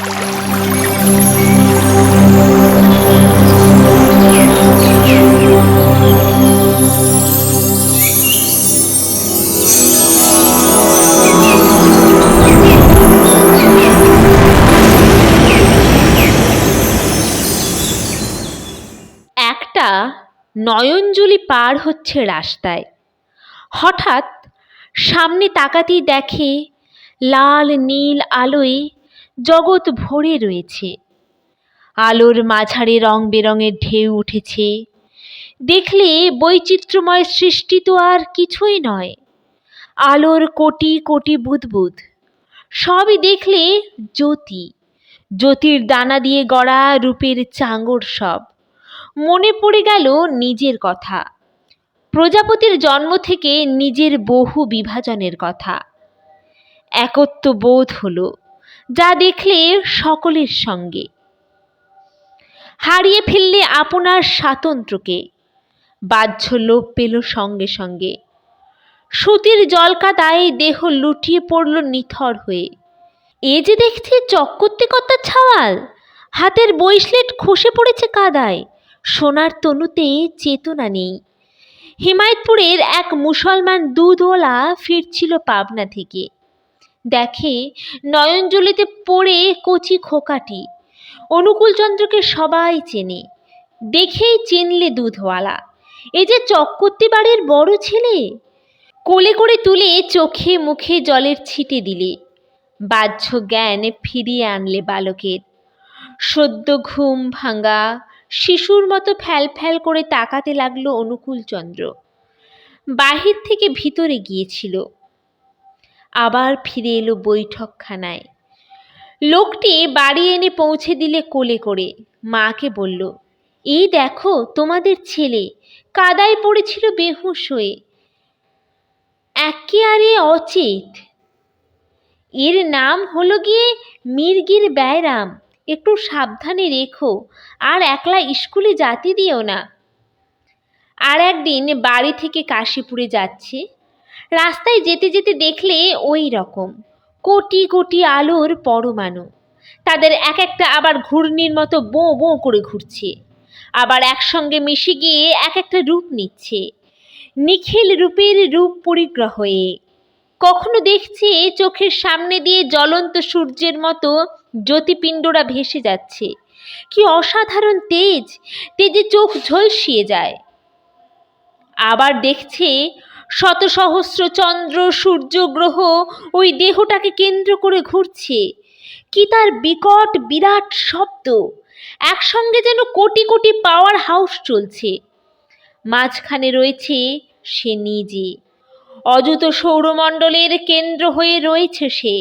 একটা নয়নজুলি পার হচ্ছে রাস্তায়। হঠাৎ সামনে তাকাতেই দেখে লাল নীল আলোয় জগৎ ভরে রয়েছে। আলোর মাঝারে রং বেরঙের ঢেউ উঠেছে। দেখলে বৈচিত্র্যময় সৃষ্টি তো আর কিছুই নয়, আলোর কোটি কোটি বুদবুদ। সবই দেখলে জ্যোতি, জ্যোতির দানা দিয়ে গড়া রূপের চাঙড় সব। মনে পড়ে গেল নিজের কথা, প্রজাপতির জন্ম থেকে নিজের বহু বিভাজনের কথা। একত্ব বোধ হলো, যা দেখলে সকলের সঙ্গে। হারিয়ে ফেললে আপনার স্বাতন্ত্র্যকে, বাহ্য লোপ পেল সঙ্গে সঙ্গে। সুতির জলকাদায় দেহ লুটিয়ে পড়ল নিথর হয়ে। এ যে দেখছি চক্কর্তিকতার ছাওয়াল, হাতের বইসলেট খসে পড়েছে কাদায়, সোনার তনুতে চেতনা নেই। হিমায়তপুরের এক মুসলমান দুধওয়ালা ফিরছিল পাবনা থেকে। দেখে নয়নজলিতে পড়ে কচি খোকাটি। অনুকূলচন্দ্রকে সবাই চেনে, দেখেই চিনলে দুধওয়ালা, এ যে চক্কর্তি বাড়ির বড় ছেলে। কোলে করে তুলে চোখে মুখে জলের ছিটে দিলে, বাহ্য জ্ঞান ফিরিয়ে আনলে বালকের। সদ্য ঘুম ভাঙা শিশুর মতো ফ্যাল ফ্যাল করে তাকাতে লাগলো অনুকূলচন্দ্র। বাহির থেকে ভিতরে গিয়েছিল, আবার ফিরে এলো বৈঠকখানায়। লোকটি বাড়ি এনে পৌঁছে দিলে কোলে করে। মাকে বলল, এই দেখো তোমাদের ছেলে কাদায় পড়েছিল বেহুশ হয়ে, একেবারে অচেত। এর নাম হলো গিয়ে মির্গির ব্যায়রাম, একটু সাবধানে রেখো, আর একলা স্কুলে জাতি দিও না। আর একদিন বাড়ি থেকে কাশীপুরে যাচ্ছে, রাস্তায় যেতে যেতে দেখলে ওই রকম কোটি কোটি আলোর পরমাণু। তাদের এক একটা আবার ঘূর্ণির মতো বোঁ বোঁ করে ঘুরছে, আবার একসঙ্গে মিশে গিয়ে এক একটা রূপ নিচ্ছে, নিখিল রূপের রূপ পরিগ্রহ হয়ে। কখনো দেখছে চোখের সামনে দিয়ে জ্বলন্ত সূর্যের মতো জ্যোতিপিণ্ডরা ভেসে যাচ্ছে। কি অসাধারণ তেজ, তেজে চোখ ঝলসিয়ে যায়। আবার দেখছে শত সহস্র চন্দ্র সূর্য গ্রহ ওই দেহটাকে কেন্দ্র করে ঘুরছে। কি তার বিকট বিরাট শব্দ, একসঙ্গে যেন কোটি কোটি পাওয়ার হাউস চলছে। মাঝখানে রয়েছে সে নিজে, অযুত সৌরমণ্ডলের কেন্দ্র হয়ে রয়েছে সে।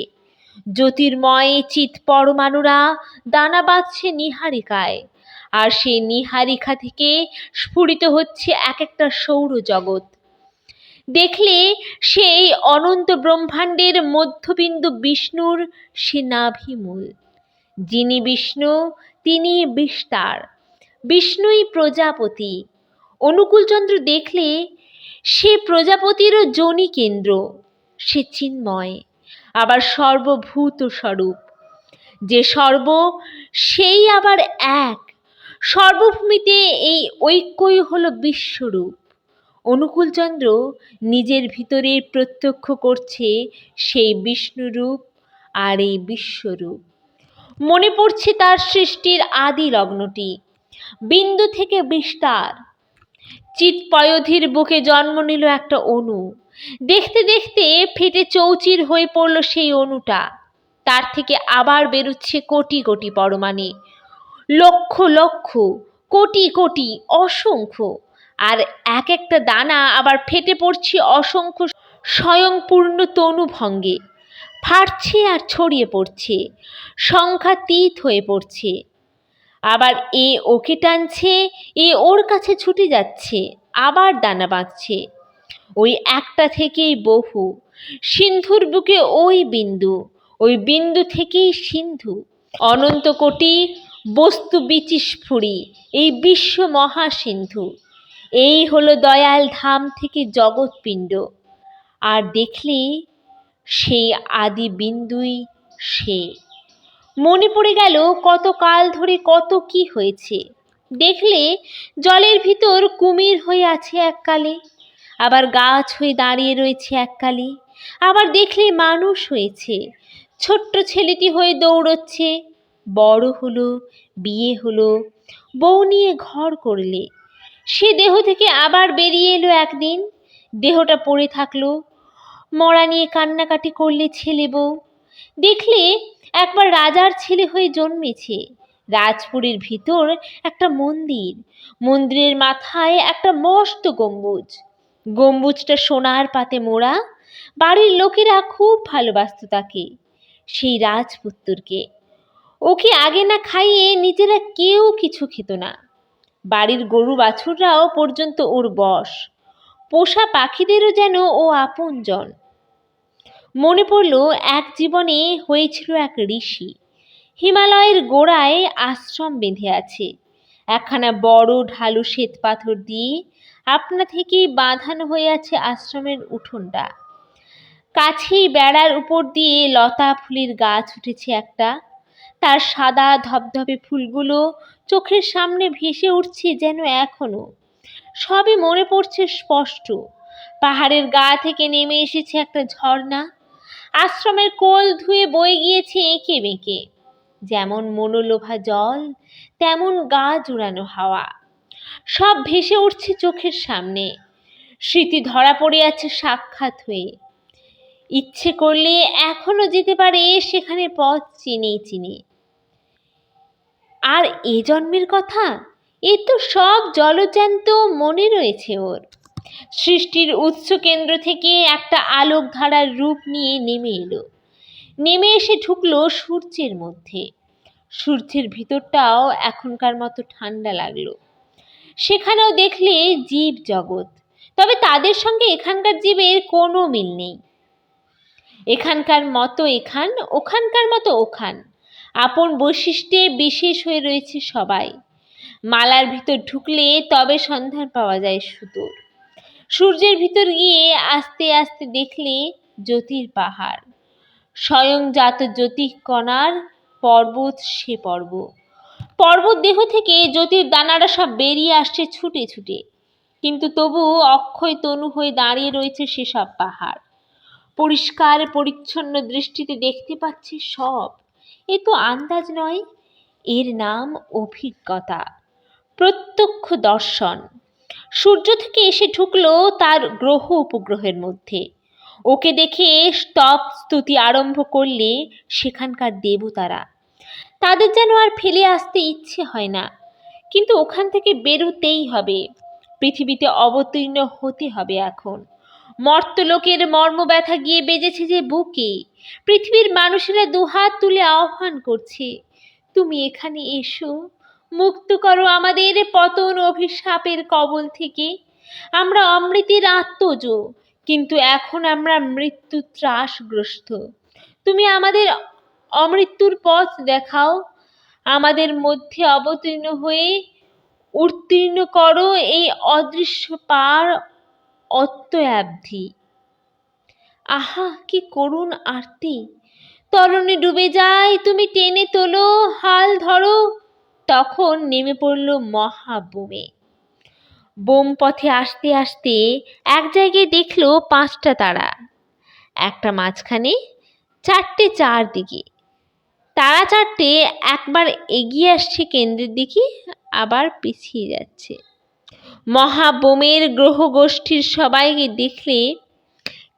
জ্যোতির্ময় চিৎ পরমাণুরা দানা বাঁধছে নীহারিকায়, আর সেই নীহারিকা থেকে স্ফুরিত হচ্ছে এক একটা সৌরজগৎ। দেখলে সেই অনন্ত ব্রহ্মাণ্ডের মধ্যবিন্দু বিষ্ণুর সে নাভিমূল। যিনি বিষ্ণু তিনি বিস্তার, বিষ্ণুই প্রজাপতি। অনুকূলচন্দ্র দেখলে সে প্রজাপতিরও যোনি কেন্দ্র, সে চিন্ময়, আবার সর্বভূত স্বরূপ। যে সর্ব, সেই আবার এক। সর্বভূমিতে এই ঐক্যই হলো বিশ্বরূপ। অনুকূলচন্দ্র নিজের ভিতরে প্রত্যক্ষ করছে সেই বিষ্ণুরূপ আর এই বিশ্বরূপ। মনে পড়ছে তার সৃষ্টির আদি লগ্নটি, বিন্দু থেকে বিস্তার। চিৎপয়ধির বুকে জন্ম নিল একটা অণু। দেখতে দেখতে ফেটে চৌচির হয়ে পড়ল সেই অণুটা। তার থেকে আবার বেরুচ্ছে কোটি কোটি পরমাণু, লক্ষ লক্ষ, কোটি কোটি, অসংখ্য। আর এক একটা দানা আবার ফেটে পড়ছে অসংখ্য স্বয়ংপূর্ণ তনুভঙ্গে, ফাটছে আর ছড়িয়ে পড়ছে, সংখ্যাতীত হয়ে পড়ছে। আবার এ ওকে টানছে, এ ওর কাছে ছুটে যাচ্ছে, আবার দানা বাঁধছে। ওই একটা থেকেই বহু, সিন্ধুর বুকে ওই বিন্দু, ওই বিন্দু থেকেই সিন্ধু। অনন্ত কোটি বস্তু বিচিস্ফুরি এই বিশ্ব মহাসিন্ধু। এই হলো দয়াল ধাম থেকে জগৎপিণ্ড। আর দেখলে সেই আদি বিন্দুই সে। মনে পড়ে গেল কত কাল ধরে কত কি হয়েছে। দেখলে জলের ভিতর কুমির হয়ে আছে এককালে, আবার গাছ হয়ে দাঁড়িয়ে রয়েছে এককালে, আবার দেখলে মানুষ হয়েছে, ছোট্ট ছেলেটি হয়ে দৌড়চ্ছে, বড় হলো, বিয়ে হলো, বউ নিয়ে ঘর করলে, সে দেহ থেকে আবার বেরিয়ে এলো একদিন, দেহটা পড়ে থাকলো, মরা নিয়ে কান্নাকাটি করলে ছেলে বউ। দেখলে একবার রাজার ছেলে হয়ে জন্মেছে, রাজপুরীর ভিতর একটা মন্দির, মন্দিরের মাথায় একটা মস্ত গম্বুজ, গম্বুজটা সোনার পাতে মোড়া, বাড়ির লোকেরা খুব ভালোবাসত তাকে, সেই রাজপুত্তরকে। ওকে আগে না খাইয়ে নিজেরা কেউ কিছু খেত না, বাড়ির গরু বাছুররাও পর্যন্ত ওর বশ, পোষা পাখিদেরও যেন ও আপনজন। মনে পড়ল এক জীবনে হয়েছিল এক ঋষি, হিমালয়ের গোড়ায় আশ্রম বেঁধে আছে, একখানা বড় ঢালু শ্বেত পাথর দিয়ে আপনা থেকেই বাঁধানো হয়ে আছে আশ্রমের উঠোনটা। কাছেই বেড়ার উপর দিয়ে লতা ফুলের গাছ উঠেছে একটা, তার সাদা ধবধবে ফুলগুলো চোখের সামনে ভেসে উঠছে যেন এখনো, সবই মনে পড়ছে স্পষ্ট। পাহাড়ের গা থেকে নেমে এসেছে একটা ঝর্ণা, আশ্রমের কোল ধুয়ে বয়ে গিয়েছে এঁকে বেঁকে, যেমন মনোলোভা জল তেমন গা জুড়ানো হাওয়া, সব ভেসে উঠছে চোখের সামনে, স্মৃতি ধরা পড়ে আছে সাক্ষাৎ হয়ে। ইচ্ছে করলে এখনো যেতে পারে সেখানে পথ চিনে চিনে। আর এ জন্মের কথা, এ তো সব জলজ্যান্ত মনে রয়েছে ওর। সৃষ্টির উৎস কেন্দ্র থেকে একটা আলোক ধারার রূপ নিয়ে নেমে এলো, নেমে এসে ঢুকলো সূর্যের মধ্যে। সূর্যের ভিতরটাও এখনকার মতো ঠান্ডা লাগলো। সেখানেও দেখলে জীব জগৎ, তবে তাদের সঙ্গে এখানকার জীবের কোনো মিল নেই। এখানকার মতো এখান, ওখানকার মতো ওখান, আপন বৈশিষ্ট্যে বিশেষ হয়ে রয়েছে সবাই। মালার ভিতর ঢুকলে তবে সন্ধান পাওয়া যায় সুদূর। সূর্যের ভিতর গিয়ে আস্তে আস্তে দেখলে জ্যোতির পাহাড়, স্বয়ংজাত জ্যোতিকণার পর্বত, সে পর্বত দেহ থেকে জ্যোতির দানাটা সব বেরিয়ে আসছে ছুটে ছুটে, কিন্তু তবু অক্ষয় তনু হয়ে দাঁড়িয়ে রয়েছে সেসব পাহাড়। পরিষ্কার পরিচ্ছন্ন দৃষ্টিতে দেখতে পাচ্ছে সব। এ তো আন্দাজ নয়, এর নাম অভিজ্ঞতা, প্রত্যক্ষ দর্শন। সূর্য থেকে এসে ঢুকলো তার গ্রহ উপগ্রহের মধ্যে, ওকে দেখে স্তব স্তুতি আরম্ভ করলে সেখানকার দেবতারা, তাদের যেন আর ফেলে আসতে ইচ্ছে হয় না, কিন্তু ওখান থেকে বেরোতেই হবে, পৃথিবীতে অবতীর্ণ হতে হবে এখন। মর্তলোকের মর্মব্যথা গিয়ে বেজেছে যে বুকে, পৃথিবীর মানুষেরা দুহাত তুলে আহ্বান করছে, তুমি এখানে এসো, মুক্ত করো আমাদের পতন অভিশাপের কবল থেকে। আমরা অমৃতের আত্মজ, কিন্তু এখন আমরা মৃত্যু ত্রাসগ্রস্ত। তুমি আমাদের অমৃত্যুর পথ দেখাও, আমাদের মধ্যে অবতীর্ণ হয়ে উত্তীর্ণ করো এই অদৃশ্য পার অত্যয়াব্ধি। আহা, কি করুণ আরতি! তরণে ডুবে যায়, তুমি টেনে তোলো, হাল ধরো। তখন নেমে পড়ল মহাবোমে। বোম পথে আসতে আসতে এক জায়গায় দেখলো 5টা তারা, একটা মাঝখানে, 4টে চারদিকে। তারা 4টে একবার এগিয়ে আসছে কেন্দ্রের দিকে, আবার পিছিয়ে যাচ্ছে। মহাবোমের গ্রহ গোষ্ঠীর সবাইকে দেখলে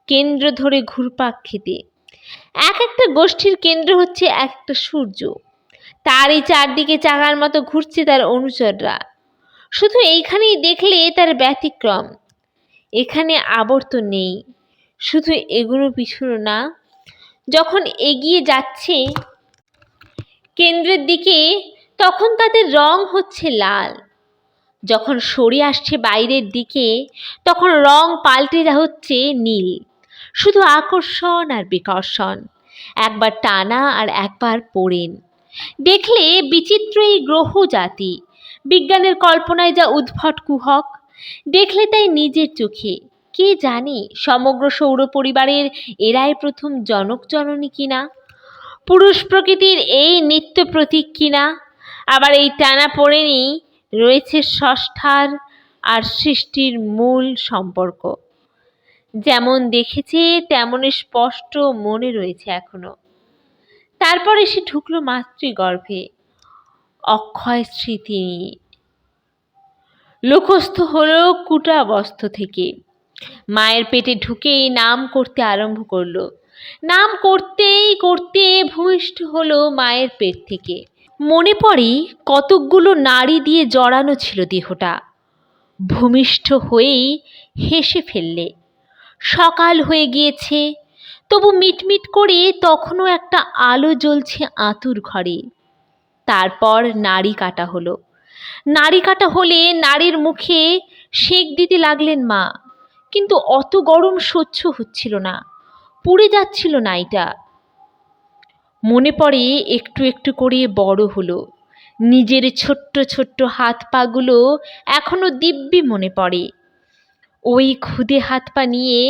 কেন্দ্র ধরে ঘুরপাক খেতে। এক একটা গোষ্ঠীর কেন্দ্র হচ্ছে একটা সূর্য, তারই চারদিকে চাকার মতো ঘুরছে তার অনুচররা। শুধু এইখানেই দেখলে তার ব্যতিক্রম, এখানে আবর্তন নেই, শুধু এগুলো পিছুনো না। যখন এগিয়ে যাচ্ছে কেন্দ্রের দিকে তখন তাদের রং হচ্ছে লাল, যখন সরে আসছে বাইরের দিকে তখন রং পাল্টে হচ্ছে নীল। শুধু আকর্ষণ আর বিকর্ষণ, একবার টানা আর একবার পড়েন। দেখলে বিচিত্র এই গ্রহ জাতি, বিজ্ঞানের কল্পনায় যা উদ্ভট কুহক, দেখলে তাই নিজের চোখে। কে জানি সমগ্র সৌর পরিবারের এরাই প্রথম জনক জননী কিনা। পুরুষ প্রকৃতির এই নিত্য প্রতীক কিনা। আবার এই টানাপোড়েনই রয়েছে স্রষ্টার আর সৃষ্টির মূল সম্পর্ক। যেমন দেখেছে তেমনই স্পষ্ট মনে রয়েছে এখনো। তারপর এসে ঢুকলো মাতৃগর্ভে অক্ষয় স্মৃতি নিয়ে। লোকস্থ হলো কুটাবস্থ থেকে। মায়ের পেটে ঢুকেই নাম করতে আরম্ভ করলো। নাম করতেই করতে ভূমিষ্ঠ হলো মায়ের পেট থেকে। মনে পড়ে কতকগুলো নাড়ি দিয়ে জড়ানো ছিল দেহটা। ভূমিষ্ঠ হয়েই হেসে ফেললে। সকাল হয়ে গিয়েছে, তবু মিটমিট করে তখনও একটা আলো জ্বলছে আঁতুর ঘরে। তারপর নাড়ি কাটা হলো। নাড়ি কাটা হলে নাড়ির মুখে সেঁক দিতে লাগলেন মা। কিন্তু অত গরম সহ্য হচ্ছিল না, পুড়ে যাচ্ছিল নাড়িটা। মনে পড়ে একটু একটু করে বড় হলো। নিজের ছোট্ট ছোট্ট হাত পাগুলো এখনো দিব্যি মনে পড়ে। ওই খুদে হাত পা নিয়ে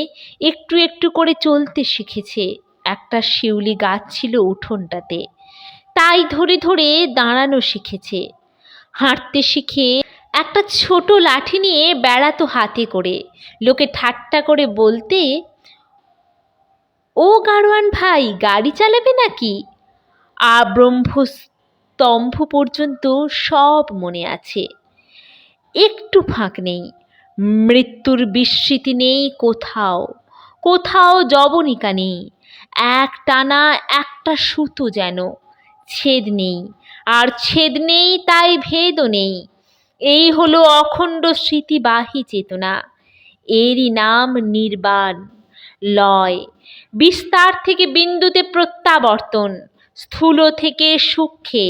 একটু একটু করে চলতে শিখেছে। একটা শিউলি গাছ ছিল উঠোনটাতে, তাই ধরে ধরে দাঁড়ানো শিখেছে। হাঁটতে শিখে একটা ছোট লাঠি নিয়ে বেড়াতো হাতে করে। লোকে ঠাট্টা করে বলতে, ও গাড়োয়ান ভাই, গাড়ি চালাবে নাকি? ব্রহ্মস্তম্ভ পর্যন্ত সব মনে আছে। একটু ফাঁক নেই, মৃত্যুর বিস্মৃতি নেই কোথাও। কোথাও যবনিকা নেই, এক টানা একটা সুতো যেন। ছেদ নেই, আর ছেদ নেই তাই ভেদও নেই। এই হলো অখণ্ড স্মৃতিবাহী চেতনা। এরই নাম নির্বাণ, লয়। বিস্তার থেকে বিন্দুতে প্রত্যাবর্তন, স্থূল থেকে সূক্ষ্মে,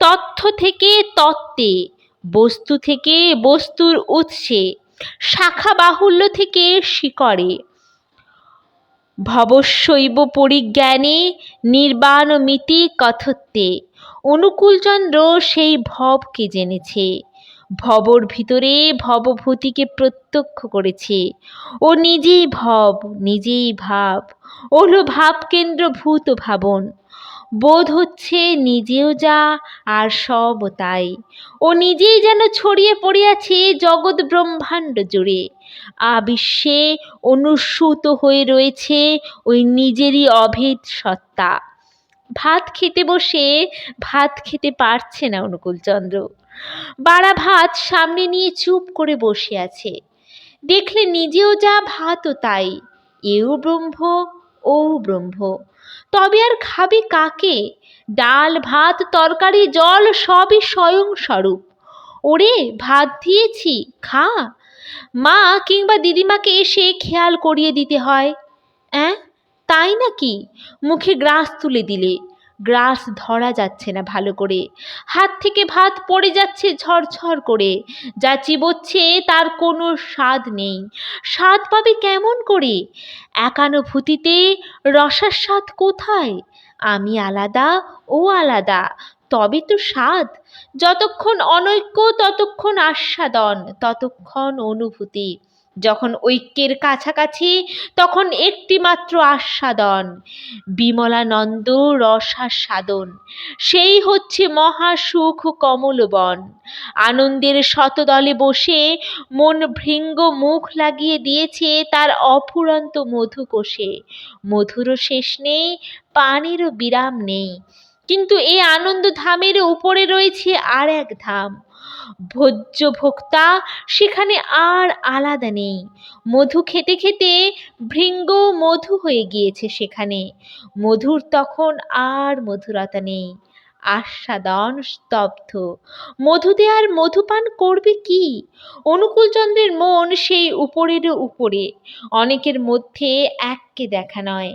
তথ্য থেকে তত্ত্বে, বস্তু থেকে বস্তুর উৎসে, শাখা বাহুল্য থেকে শিকড়ে। ভবশৈব পরিজ্ঞানে নির্বাণমিতি কথত্যে। অনুকূলচন্দ্র সেই ভবকে জেনেছে, ভবর ভিতরে ভবভূতিকে প্রত্যক্ষ করেছে। ও নিজেই ভব, নিজেই ভাব। হলো ভাবকেন্দ্রভূত ভাবন। বোধ হচ্ছে নিজেও যা আর সব তাই। ও নিজেই যেন ছড়িয়ে পড়িয়াছে জগৎ ব্রহ্মাণ্ড জুড়ে। আবিশ্বে অনুস্যূত হয়ে রয়েছে ওই নিজেরই অভেদ সত্তা। ভাত খেতে বসে ভাত খেতে পারছে না অনুকূলচন্দ্র। বাড়া ভাত সামনে নিয়ে চুপ করে বসে আছে। দেখলে নিজেও যা, ভাতও তাই। এও ব্রহ্ম, ও ব্রহ্ম। তবে আর খাবে কাকে? ডাল ভাত তরকারি জল সবই স্বয়ং স্বরূপ। ওরে ভাত দিয়েছি, খা। মা কিংবা দিদিমাকে এসে খেয়াল করিয়ে দিতে হয়। তাই নাকি? মুখে গ্রাস তুলে দিলে। গ্রাস ধরা যাচ্ছে না ভালো করে। হাত থেকে ভাত পড়ে যাচ্ছে ঝরঝর করে। যা চিবোচ্ছে তার কোনো স্বাদ নেই। স্বাদ পাবে কেমন করে? একানুভূতিতে রসাস্বাদ কোথায়? আমি আলাদা, ও আলাদা, তবে তো স্বাদ। যতক্ষণ অনৈক্য ততক্ষণ আস্বাদন, ততক্ষণ অনুভূতি। যখন ঐক্যের কাছাকাছি তখন একটি মাত্র আস্বাদন, বিমলানন্দ রসাস্বাদন। সেই হচ্ছে মহাসুখ কমলবন। আনন্দের শতদলে বসে মন ভৃঙ্গ মুখ লাগিয়ে দিয়েছে তার অফুরন্ত মধুকোষে। মধুরও শেষ নেই, পানিরও বিরাম নেই। কিন্তু এই আনন্দ ধামের উপরে রয়েছে আর এক ধাম, ভোজ্য ভোক্তা। সেখানে আর আলাদা নেই। মধু খেতে খেতে ভৃঙ্গ মধু হয়ে গিয়েছে সেখানে। মধুর তখন আর মধুরতা নেই, আস্বাদন স্তব্ধ। মধুতে আর মধুপান করবে কি? অনুকূলচন্দ্রের মন সেই উপরেরও উপরে। অনেকের মধ্যে এককে দেখা নয়,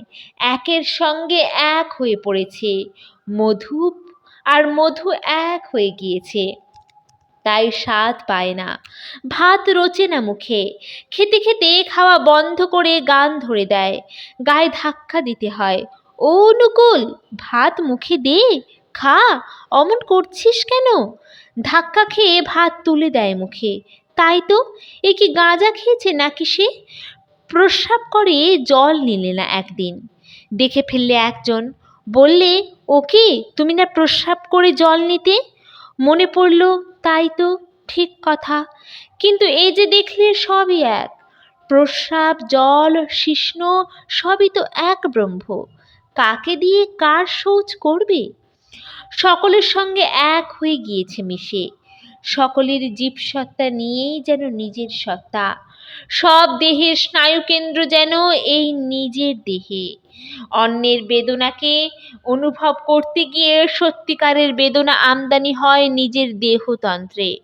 একের সঙ্গে এক হয়ে পড়েছে। মধু আর মধু এক হয়ে গিয়েছে, তাই স্বাদ পায় না, ভাত রোচে না মুখে। খেতে খেতে খাওয়া বন্ধ করে গান ধরে দেয়। গায়ে ধাক্কা দিতে হয়। ও অনুকূল, ভাত মুখে দে, খা, অমন করছিস কেন? ধাক্কা খেয়ে ভাত তুলে দেয় মুখে। তাই তো, এ কি গাঁজা খেয়েছে নাকি সে? প্রস্রাব করে জল নিলে না একদিন। দেখে ফেললে একজন, বললে, ও কি, তুমি না প্রস্রাব করে জল নিতে? মনে পড়ল, তাই তো, ঠিক কথা। কিন্তু এই যে দেখলে সবই এক, প্রস্রাব, জল, শিশ্ন সবই তো এক ব্রহ্ম। কাকে দিয়ে কার শৌচ করবে? সকলের সঙ্গে এক হয়ে গিয়েছে মিশে, সকলের জীবসত্তা নিয়েই যেন নিজের সত্তা। সব দেহের স্নায়ুকেন্দ্র যেন এই নিজের দেহে। অন্যের বেদনাকে অনুভব করতে গিয়ে সত্যিকারের বেদনা আমদানি হয় নিজের দেহতন্ত্রে।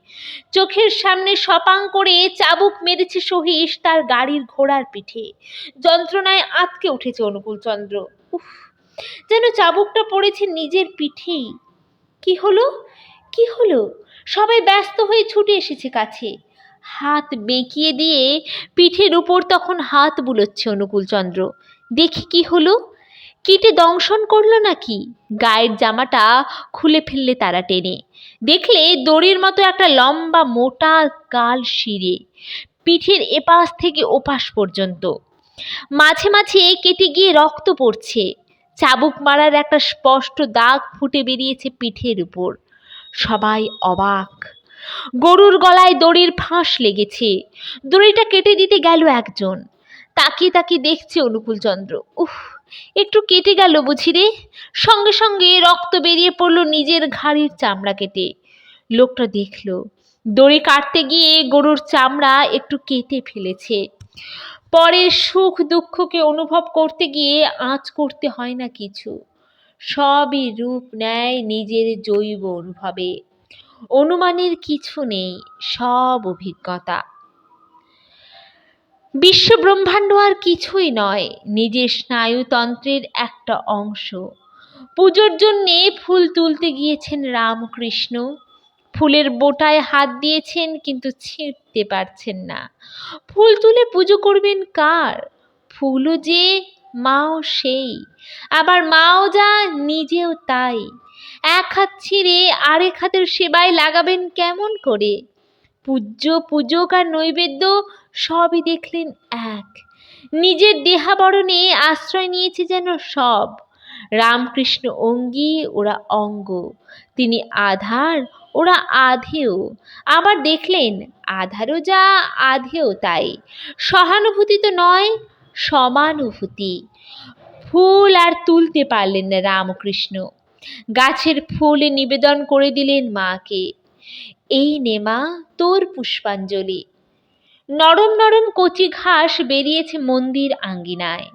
চোখের সামনে সপাং করে চাবুক মেরেছে সহিস তার গাড়ির ঘোড়ার পিঠে। যন্ত্রণায় আঁতকে উঠেছে অনুকূলচন্দ্র। উফ, যেন চাবুকটা পড়েছে নিজের পিঠেই। কি হলো, কি হলো? সবাই ব্যস্ত হয়ে ছুটে এসেছে কাছে। হাত বেঁকিয়ে দিয়ে পিঠের উপর তখন হাত বুলোচ্ছে অনুকূলচন্দ্র। দেখি কি হলো, কিটে দংশন করলো নাকি? গায়ের জামাটা খুলে ফেললে তারা টেনে। দেখলে দড়ির মতো একটা লম্বা মোটা গাল শিরে, পিঠের এপাশ থেকে ওপাশ পর্যন্ত। মাঝে মাঝে কেটে গিয়ে রক্ত পড়ছে। চাবুক মারার একটা স্পষ্ট দাগ ফুটে বেরিয়েছে পিঠের উপর। সবাই অবাক। গরুর গলায় দড়ির ফাঁস লেগেছে। দড়িটা কেটে দিতে গেল একজন। তাকিয়ে তাকিয়ে দেখছে অনুকূলচন্দ্র। উফ, একটু কেটে গেল বুঝি রে। সঙ্গে সঙ্গে রক্ত বেরিয়ে পড়ল নিজের ঘাড়ির চামড়া কেটে। লোকটা দেখল দড়ি কাটতে গিয়ে গরুর চামড়া একটু কেটে ফেলেছে। পরের সুখ দুঃখকে অনুভব করতে গিয়ে আঁচ করতে হয় না কিছু, সবই রূপ নেয় নিজের জৈব অনুভবে। অনুমানের কিছু নেই, সব অভিজ্ঞতা। বিশ্ব ব্রহ্মাণ্ড আর কিছুই নয়, নিজের স্নায়ুতন্ত্রের একটা অংশ। পুজোর জন্যে ফুল তুলতে গিয়েছেন রামকৃষ্ণ। ফুলের বোটায় হাত দিয়েছেন, কিন্তু ছিঁড়তে পারছেন না। ফুল তুলে পুজো করবেন কার? ফুলও যে, মাও সেই, আবার মাও যা, নিজেও তাই। এক হাত ছিঁড়ে আরেক হাতের সেবায় লাগাবেন কেমন করে? পূজ্য, পূজক আর নৈবেদ্য সবই দেখলেন এক। নিজের দেহাবরণে আশ্রয় নিয়েছে যেন সব। রামকৃষ্ণ অঙ্গী, ওরা অঙ্গ। তিনি আধার, ওরা আধেয়। আবার দেখলেন আধারও যা, আধেয় তাই। সহানুভূতি তো নয়, সমানুভূতি। ফুল আর তুলতে পারলেন না রামকৃষ্ণ। গাছের ফুল নিবেদন করে দিলেন মাকে। এই নে মা, তোর পুষ্পাঞ্জলি। নরম নরম কচি ঘাস বেরিয়েছে মন্দির আঙ্গিনায়।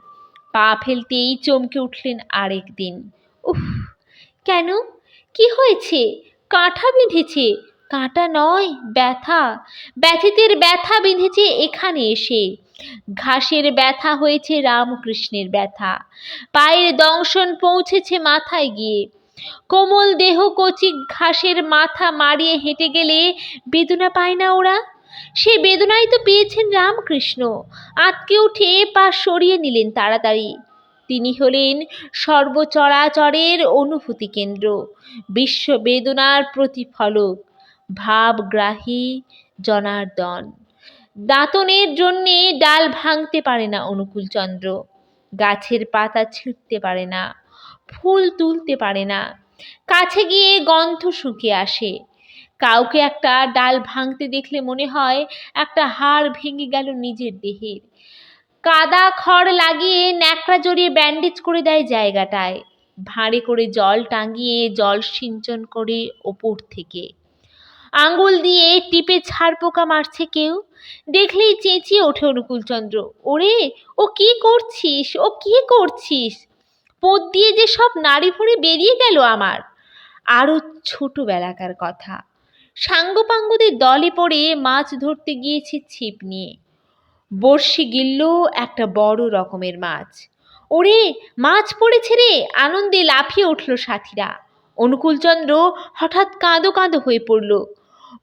পা ফেলতেই চমকে উঠলেন আরেক দিন। উফ, কেন, কি হয়েছে? কাঁটা বিঁধেছে। কাঁটা নয়, ব্যথা। ব্যথিতের ব্যথা বিঁধেছে এখানে এসে। ঘাসের ব্যথা হয়েছে রামকৃষ্ণের ব্যথা। পায়ের দংশন পৌঁছেছে মাথায় গিয়ে। কোমল দেহ কচি ঘাসের মাথা মারিয়ে হেঁটে গেলে বেদনা পায় না ওরা? সে বেদনাই তো পেয়েছেন রামকৃষ্ণ। আঁতকে উঠে পা সরিয়ে নিলেন তাড়াতাড়ি। তিনি হলেন সর্বচরাচরের অনুভূতি কেন্দ্র, বিশ্ব বেদনার প্রতিফলক, ভাবগ্রাহী জনার্দন। দাঁতনের জন্যে ডাল ভাঙতে পারে না অনুকূলচন্দ্র, গাছের পাতা ছিঁড়তে পারে না, ফুল তুলতে পারে না। কাছে গিয়ে গন্ধ শুঁকে আসে। কাউকে একটা ডাল ভাঙতে দেখলে মনে হয় একটা হাড় ভেঙে গেল নিজের দেহের। কাদা খড় লাগিয়ে ন্যাকড়া জড়িয়ে ব্যান্ডেজ করে দেয় জায়গাটায়। ভাঁড়ে করে জল টাঙিয়ে জল সিঞ্চন করে ওপর থেকে। আঙুল দিয়ে টিপে ছাড় পোকা মারছে কেউ, দেখলেই চেঁচিয়ে ওঠে অনুকূলচন্দ্র। ওরে, ও কি করছিস, ও কি করছিস? পোদ দিয়ে যে সব নাড়ি ভুঁড়ি বেরিয়ে গেল আমার। আরও ছোটবেলাকার কথা, সাঙ্গপাঙ্গদের দলে পড়ে মাছ ধরতে গিয়েছে ছিপ নিয়ে। বড়শি গিলল একটা বড় রকমের মাছ। ওরে, মাছ পড়েছে রে! আনন্দে লাফিয়ে উঠল সাথীরা। অনুকূলচন্দ্র হঠাৎ কাঁদো কাঁদো হয়ে পড়ল।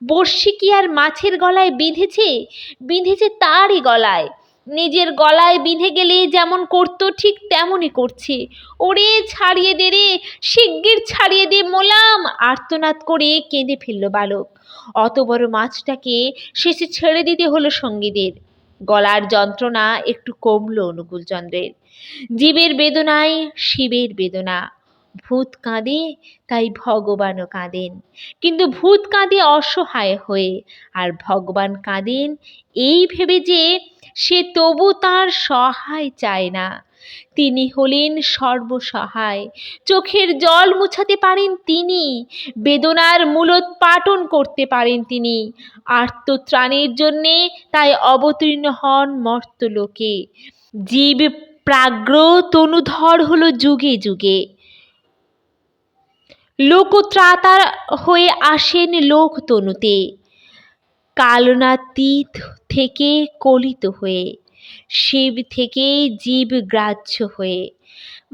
বড়শি কি আর মাছের গলায় বিঁধেছে? বিঁধেছে তারই গলায়। নিজের গলায় বিঁধে গেলে যেমন করতো ঠিক তেমনই করছে। ওরে, ছাড়িয়ে দে রে, শিগগির ছাড়িয়ে দে মোলাম! আর্তনাদ করে কেঁদে ফেলল বালক। অত বড় মাছটাকে শেষে ছেড়ে দিতে হলো সঙ্গীদের। গলার যন্ত্রণা একটু কমল অনুকূলচন্দ্রের। জীবের বেদনায় শিবের বেদনা। ভূত কাঁদে তাই ভগবানও কাঁদেন, কিন্তু ভূত কাঁদে অসহায় হয়ে, আর ভগবান কাঁদেন এই ভেবে যে সে তবু তার সহায় চায় না। তিনি হলেন সর্বসহায়, চোখের জল মুছাতে পারেন তিনি, বেদনার মূলোৎপাটন করতে পারেন তিনি, আর্তত্রাণের জন্যে তাই অবতীর্ণ হন মর্ত্যলোকে। জীব প্রাগ্র তনুধর হলো যুগে যুগে, লোকত্রাতার হয়ে আসেন লোক তনুতে, কালনাতীত থেকে কলিত হয়ে, শিব থেকে জীব গ্রাহ্য হয়ে।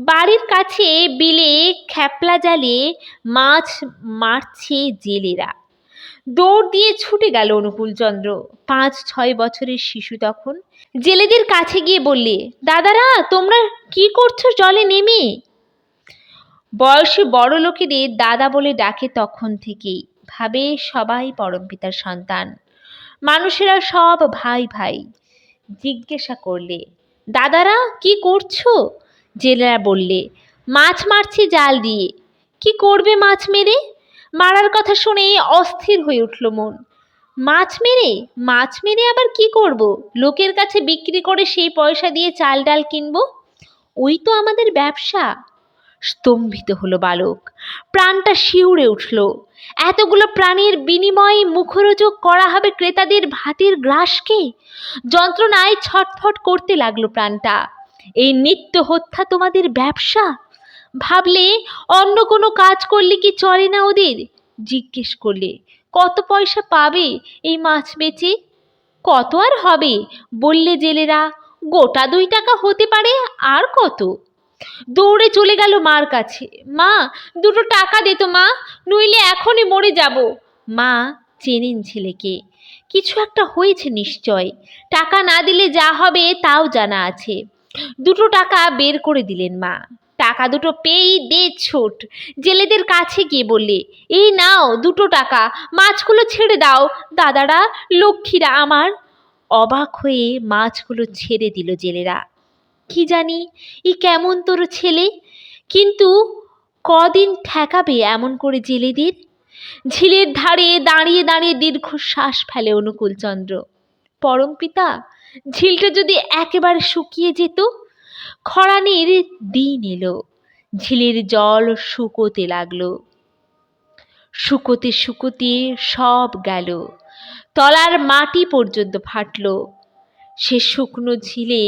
বাড়ির কাছে বিলে খ্যাপলা জালে মাছ মারছে জেলেরা। দৌড় দিয়ে ছুটে গেল অনুকূলচন্দ্র, 5-6 বছরের শিশু তখন। জেলেদের কাছে গিয়ে বললে, দাদারা তোমরা কি করছো জলে নেমে? বয়সে বড় লোকেদের দাদা বলে ডাকে তখন থেকেই, ভাবে সবাই পরমপিতার সন্তান, মানুষেরা সব ভাই ভাই। জিজ্ঞাসা করলে, দাদারা কি করছো? জেলেরা বললে, মাছ মারছি জাল দিয়ে। কি করবে মাছ মেরে? মারার কথা শুনে অস্থির হয়ে উঠল মন। মাছ মেরে? মাছ মেরে আবার কি করব? লোকের কাছে বিক্রি করে সেই পয়সা দিয়ে চাল ডাল কিনবো, ওই তো আমাদের ব্যবসা। স্তম্ভিত হলো বালক, প্রাণটা শিউরে উঠল। এতগুলো প্রাণীর বিনিময়ে মুখরোচক করা হবে ক্রেতাদের ভাতের গ্রাসকে। যন্ত্রণায় ছটফট করতে লাগলো প্রাণটা। এই নিত্য হত্যা তোমাদের ব্যবসা? ভাবলে অন্য কোনো কাজ করলে কি চলে না ওদের? জিজ্ঞেস করলে, কত পয়সা পাবে এই মাছ বেচে? কত আর হবে, বললে জেলেরা, গোটা 2 টাকা হতে পারে, আর কত? দৌড়ে চলে গেল মার কাছে। মা, 2 টাকা দে তো মা, নইলে এখনই মরে যাব। মা চেনেন ছেলেকে, কিছু একটা হয়েছে নিশ্চয়, টাকা না দিলে যা হবে তাও জানা আছে। 2 টাকা বের করে দিলেন মা। টাকা 2 পেয়েই দে ছোট, জেলেদের কাছে গিয়ে বললে, এই নাও 2 টাকা, মাছগুলো ছেড়ে দাও দাদারা, লক্ষ্মীরা আমার। অবাক হয়ে মাছগুলো ছেড়ে দিল জেলেরা। কি জানি ই কেমন তোর ছেলে, কিন্তু কদিন ঠেকাবে এমন করে জেলেদের? ঝিলের ধারে দাঁড়িয়ে দাঁড়িয়ে দীর্ঘশ্বাস ফেলে অনুকূলচন্দ্র। পরমপিতা, ঝিলটা যদি একেবারে শুকিয়ে যেত। খরানির দিন এলো, ঝিলের জল শুকোতে লাগলো। শুকোতে শুকোতে সব গেল, তলার মাটি পর্যন্ত ফাটলো। সে শুকনো ঝিলে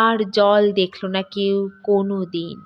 আর জল দেখল না কেউ কোনো দিন।